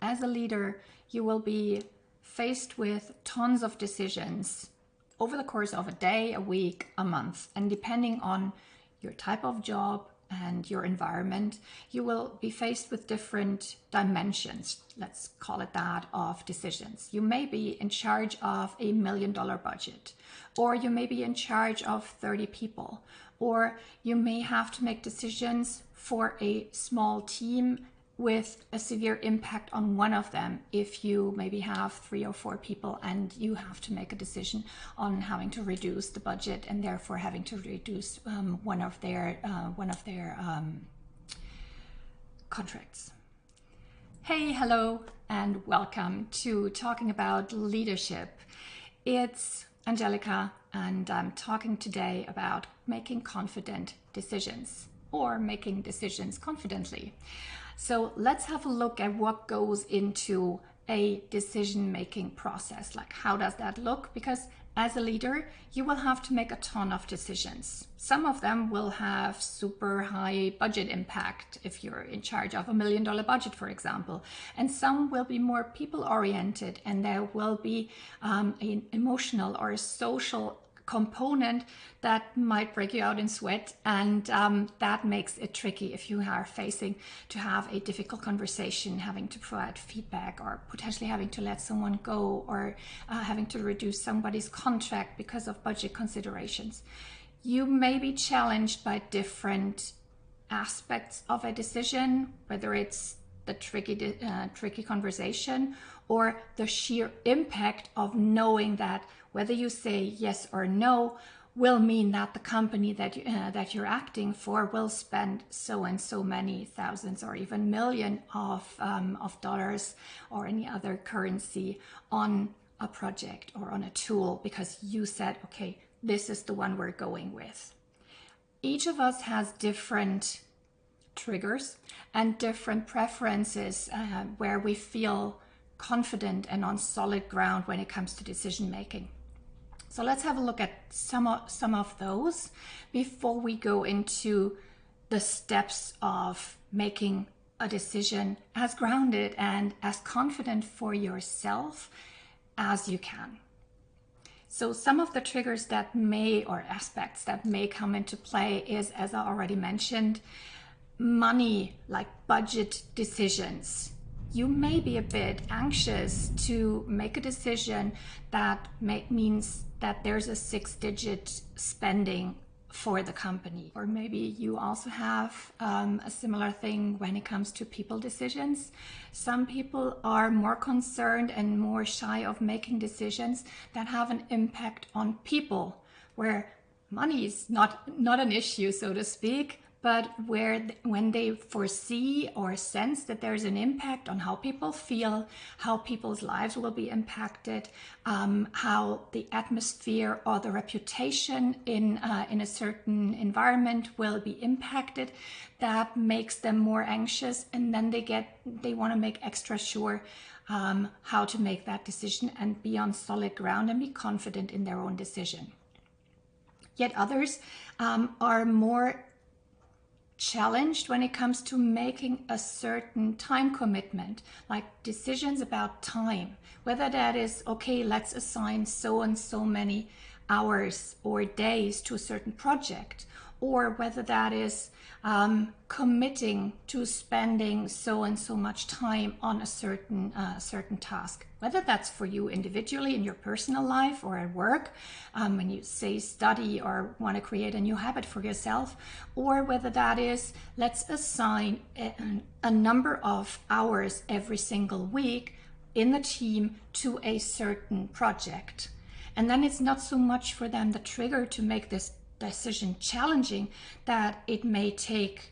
as a leader, you will be faced with tons of decisions over the course of a day, a week, a month. And depending on your type of job and your environment, you will be faced with different dimensions, let's call it that, of decisions. You may be in charge of $1 million budget, or you may be in charge of 30 people, or you may have to make decisions for a small team with a severe impact on one of them. If you maybe have 3 or 4 people and you have to make a decision on having to reduce the budget and therefore having to reduce one of their contracts. Hey, hello, and welcome to Talking About Leadership. It's Angelika, and I'm talking today about making confident decisions, or making decisions confidently. So let's have a look at what goes into a decision-making process. Like, how does that look? Because as a leader, you will have to make a ton of decisions. Some of them will have super high budget impact if you're in charge of $1 million budget, for example. And some will be more people-oriented, and there will be an emotional or a social component that might break you out in sweat, and that makes it tricky if you are facing to have a difficult conversation, having to provide feedback, or potentially having to let someone go, or having to reduce somebody's contract because of budget considerations. You may be challenged by different aspects of a decision, whether it's the tricky conversation or the sheer impact of knowing that whether you say yes or no will mean that the company that you're acting for will spend so and so many thousands or even million of dollars or any other currency on a project or on a tool because you said, okay, this is the one we're going with. Each of us has different triggers and different preferences where we feel confident and on solid ground when it comes to decision making. So let's have a look at some of those before we go into the steps of making a decision as grounded and as confident for yourself as you can. So some of the triggers that may, or aspects that may come into play is, as I already mentioned, money, like budget decisions. You may be a bit anxious to make a decision that means that there's a 6-digit spending for the company. Or maybe you also have a similar thing when it comes to people decisions. Some people are more concerned and more shy of making decisions that have an impact on people, where money is not an issue, so to speak, but when they foresee or sense that there's an impact on how people feel, how people's lives will be impacted, how the atmosphere or the reputation in a certain environment will be impacted, that makes them more anxious, and then they want to make extra sure how to make that decision and be on solid ground and be confident in their own decision. Yet others are more challenged when it comes to making a certain time commitment, like decisions about time, whether that is, okay, let's assign so and so many hours or days to a certain project, or whether that is committing to spending so and so much time on a certain task, whether that's for you individually in your personal life or at work, when you say study or want to create a new habit for yourself, or whether that is, let's assign a number of hours every single week in the team to a certain project. And then it's not so much for them the trigger to make this decision challenging, that it may take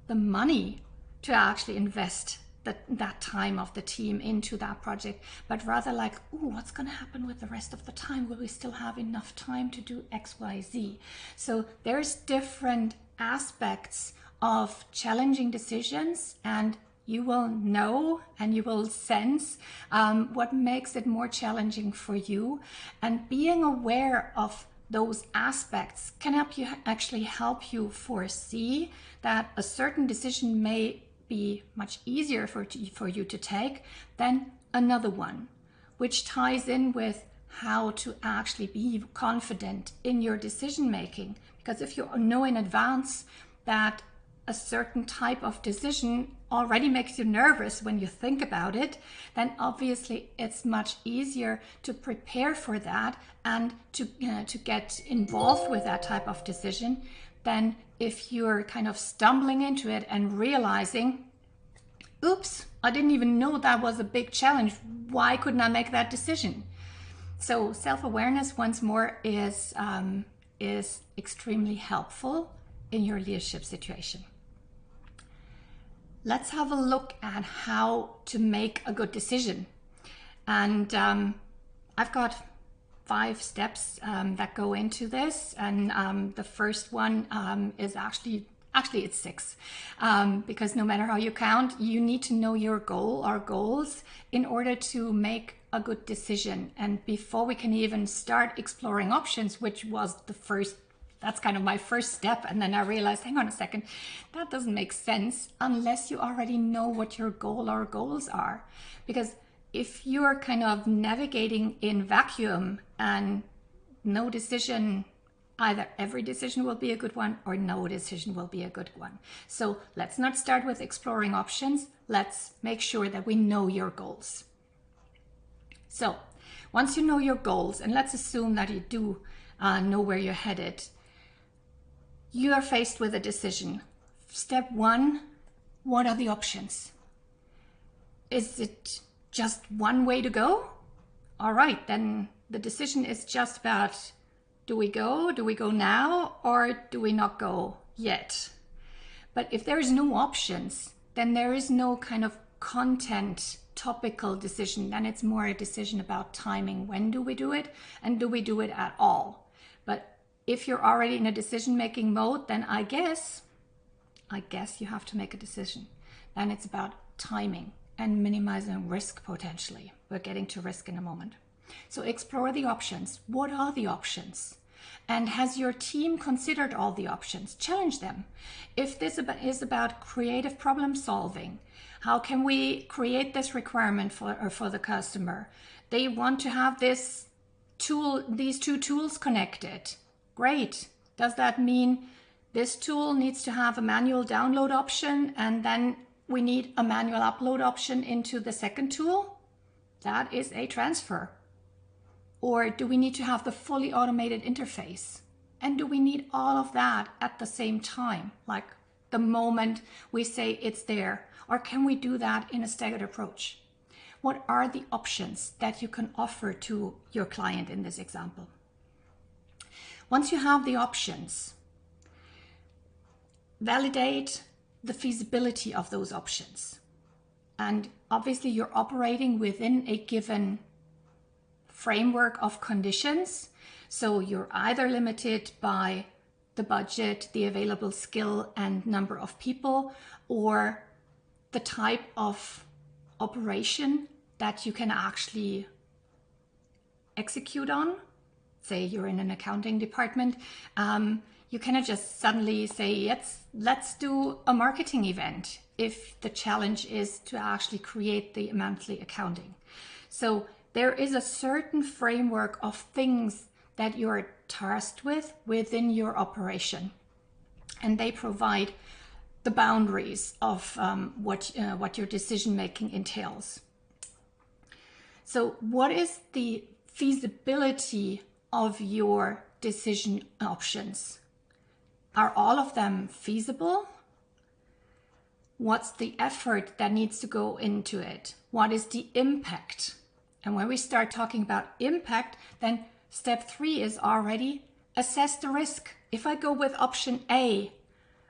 the money to actually invest that time of the team into that project, but rather like, ooh, what's going to happen with the rest of the time? Will we still have enough time to do X, Y, Z? So there's different aspects of challenging decisions, and you will know and you will sense what makes it more challenging for you. And being aware of those aspects can actually help you foresee that a certain decision may be much easier for you to take than another one, which ties in with how to actually be confident in your decision making. Because if you know in advance that a certain type of decision already makes you nervous when you think about it, then obviously it's much easier to prepare for that and to get involved with that type of decision than if you're kind of stumbling into it and realizing, oops, I didn't even know that was a big challenge. Why couldn't I make that decision? So self-awareness, once more, is extremely helpful in your leadership situation. Let's have a look at how to make a good decision. And I've got 5 steps that go into this. And the first one is actually it's 6, because no matter how you count, you need to know your goal or goals in order to make a good decision. And before we can even start exploring options, which was that's kind of my first step. And then I realized, hang on a second, that doesn't make sense unless you already know what your goal or goals are. Because if you're kind of navigating in vacuum and no decision, either every decision will be a good one or no decision will be a good one. So let's not start with exploring options. Let's make sure that we know your goals. So once you know your goals, and let's assume that you do know where you're headed, you are faced with a decision. Step 1, what are the options? Is it just one way to go? All right, then the decision is just about, do we go now, or do we not go yet? But if there is no options, then there is no kind of content topical decision. Then it's more a decision about timing. When do we do it, and do we do it at all? But if you're already in a decision-making mode, then I guess you have to make a decision. Then it's about timing and minimizing risk potentially. We're getting to risk in a moment. So explore the options. What are the options? And has your team considered all the options? Challenge them. If this is about creative problem solving, how can we create this requirement for the customer? They want to have these 2 tools connected. Great. Does that mean this tool needs to have a manual download option and then we need a manual upload option into the second tool? That is a transfer. Or do we need to have the fully automated interface? And do we need all of that at the same time, like the moment we say it's there? Or can we do that in a staggered approach? What are the options that you can offer to your client in this example? Once you have the options, validate the feasibility of those options. And obviously you're operating within a given framework of conditions. So you're either limited by the budget, the available skill and number of people, or the type of operation that you can actually execute on. Say you're in an accounting department, you cannot just suddenly say, let's do a marketing event if the challenge is to actually create the monthly accounting. So there is a certain framework of things that you're tasked with within your operation, and they provide the boundaries of what your decision making entails. So what is the feasibility of your decision options? Are all of them feasible? What's the effort that needs to go into it? What is the impact? And when we start talking about impact, then step 3 is already assess the risk. If I go with option A,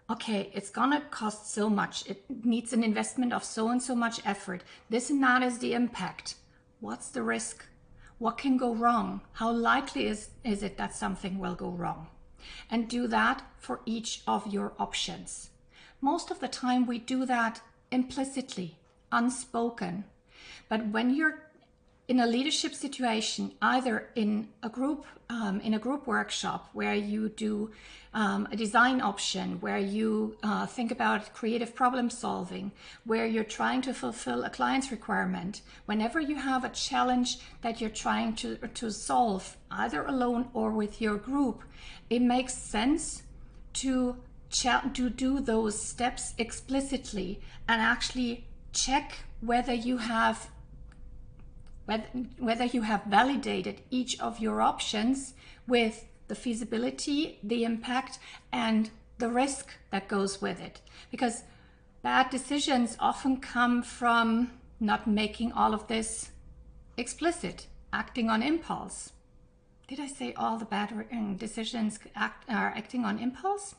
okay, it's gonna cost so much. It needs an investment of so and so much effort. This and that is the impact. What's the risk? What can go wrong? How likely is it that something will go wrong? And do that for each of your options. Most of the time we do that implicitly, unspoken. But when you're in a leadership situation, either in a group workshop where you do a design option, where you think about creative problem solving, where you're trying to fulfill a client's requirement, whenever you have a challenge that you're trying to solve, either alone or with your group, it makes sense to do those steps explicitly and actually check whether you have validated each of your options with the feasibility, the impact, and the risk that goes with it. Because bad decisions often come from not making all of this explicit, acting on impulse. Did I say all the bad decisions are acting on impulse?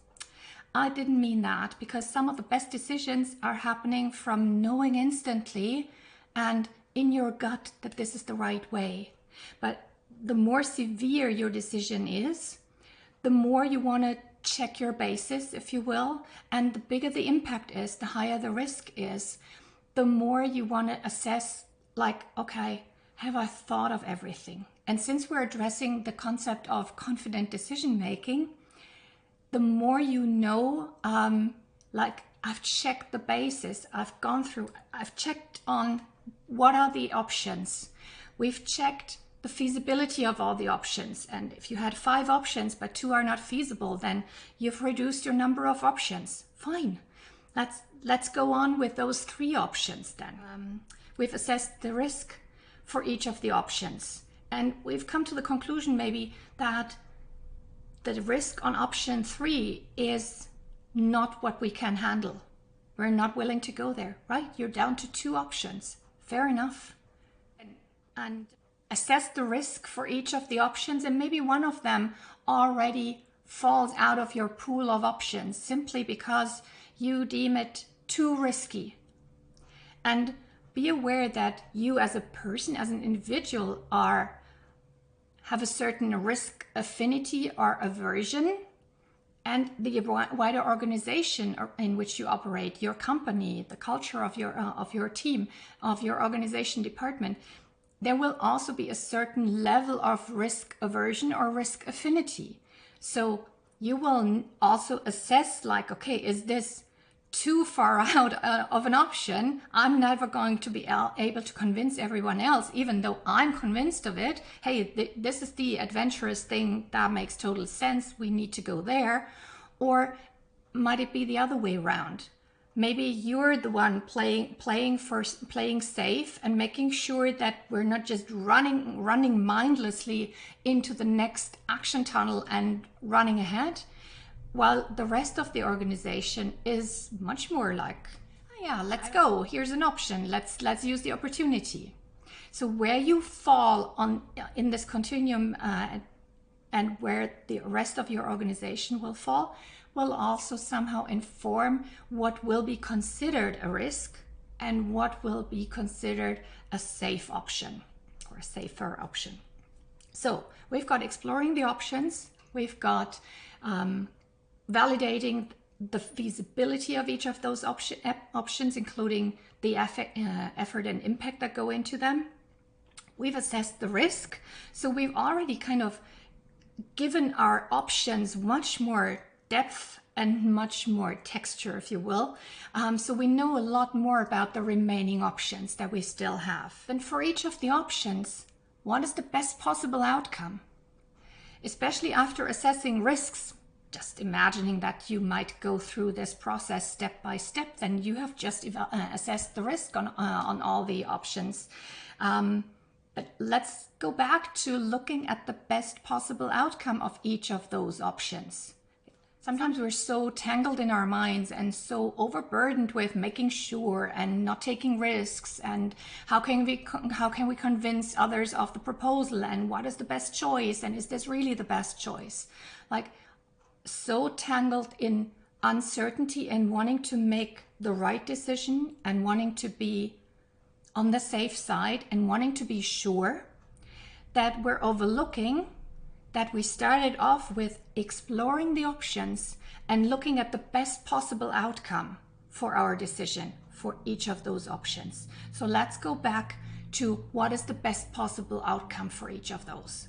I didn't mean that, because some of the best decisions are happening from knowing instantly and in your gut that this is the right way. But the more severe your decision is, the more you want to check your basis, if you will, and the bigger the impact is, the higher the risk is, the more you want to assess, like, okay, have I thought of everything? And since we're addressing the concept of confident decision making, the more you know, like, I've checked the basis, I've checked on what are the options. We've checked the feasibility of all the options. And if you had 5 options, but 2 are not feasible, then you've reduced your number of options. Fine. Let's go on with those 3 options then. We've assessed the risk for each of the options. And we've come to the conclusion maybe that the risk on option 3 is not what we can handle. We're not willing to go there, right? You're down to 2 options. Fair enough. And assess the risk for each of the options, and maybe one of them already falls out of your pool of options simply because you deem it too risky. And be aware that you as a person, as an individual, have a certain risk affinity or aversion, and the wider organization in which you operate, your company, the culture of your team, of your organization department, there will also be a certain level of risk aversion or risk affinity. So you will also assess, like, okay, is this too far out of an option? I'm never going to be able to convince everyone else, even though I'm convinced of it. Hey, this is the adventurous thing that makes total sense. We need to go there. Or might it be the other way around? Maybe you're the one playing safe and making sure that we're not just running mindlessly into the next action tunnel and running ahead, while the rest of the organization is much more like, oh yeah, let's go. Here's an option. Let's use the opportunity. So where you fall in this continuum and where the rest of your organization will fall will also somehow inform what will be considered a risk and what will be considered a safe option or a safer option. So we've got exploring the options, we've got validating the feasibility of each of those options, including the effort and impact that go into them. We've assessed the risk, so we've already kind of given our options much more depth and much more texture, if you will. So we know a lot more about the remaining options that we still have. And for each of the options, what is the best possible outcome? Especially after assessing risks, just imagining that you might go through this process step by step, then you have just assessed the risk on all the options. But let's go back to looking at the best possible outcome of each of those options. Sometimes we're so tangled in our minds and so overburdened with making sure and not taking risks and how can we convince others of the proposal and what is the best choice and is this really the best choice? Like, so tangled in uncertainty and wanting to make the right decision and wanting to be on the safe side and wanting to be sure that we're overlooking that we started off with exploring the options and looking at the best possible outcome for our decision for each of those options. So let's go back to what is the best possible outcome for each of those.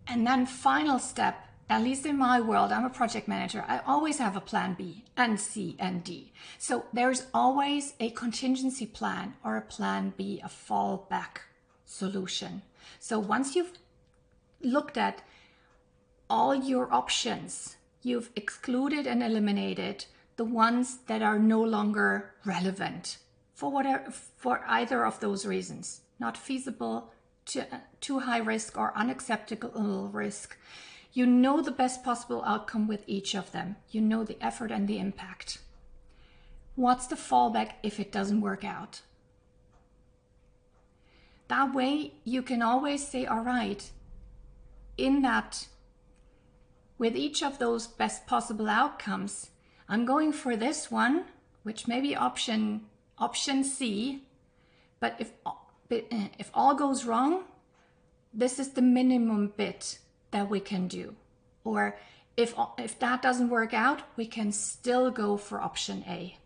And then final step, at least in my world, I'm a project manager, I always have a plan B and C and D. So there's always a contingency plan or a plan B, a fallback solution. So once you've looked at all your options, you've excluded and eliminated the ones that are no longer relevant for either of those reasons, not feasible, too high risk or unacceptable risk. You know the best possible outcome with each of them. You know the effort and the impact. What's the fallback if it doesn't work out? That way you can always say, all right, in that, with each of those best possible outcomes, I'm going for this one, which may be option C, but if all goes wrong, this is the minimum bit that we can do. Or if that doesn't work out, we can still go for option A.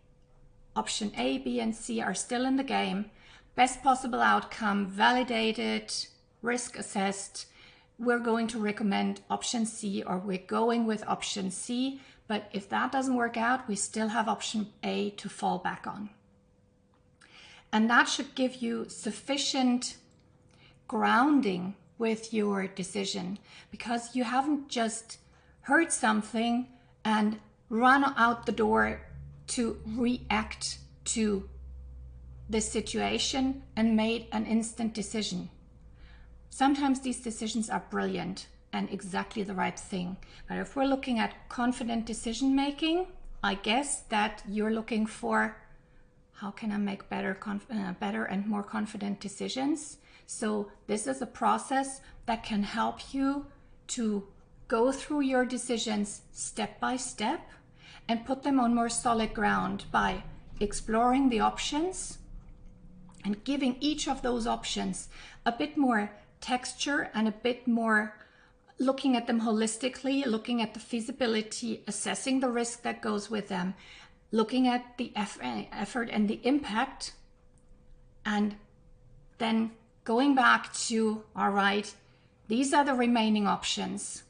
Option A, B, and C are still in the game. Best possible outcome, validated, risk assessed. We're going to recommend option C, or we're going with option C. But if that doesn't work out, we still have option A to fall back on. And that should give you sufficient grounding with your decision, because you haven't just heard something and run out the door to react to the situation and made an instant decision. Sometimes these decisions are brilliant and exactly the right thing. But if we're looking at confident decision making, I guess that you're looking for, how can I make better and more confident decisions? So this is a process that can help you to go through your decisions step by step and put them on more solid ground by exploring the options and giving each of those options a bit more texture and a bit more looking at them holistically, looking at the feasibility, assessing the risk that goes with them, looking at the effort and the impact, and then going back to, all right, these are the remaining options.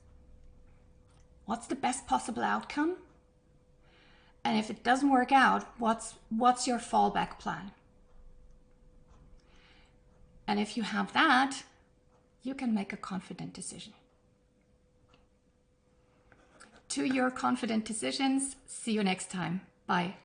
What's the best possible outcome? And if it doesn't work out, what's your fallback plan? And if you have that, you can make a confident decision. To your confident decisions, see you next time. Bye.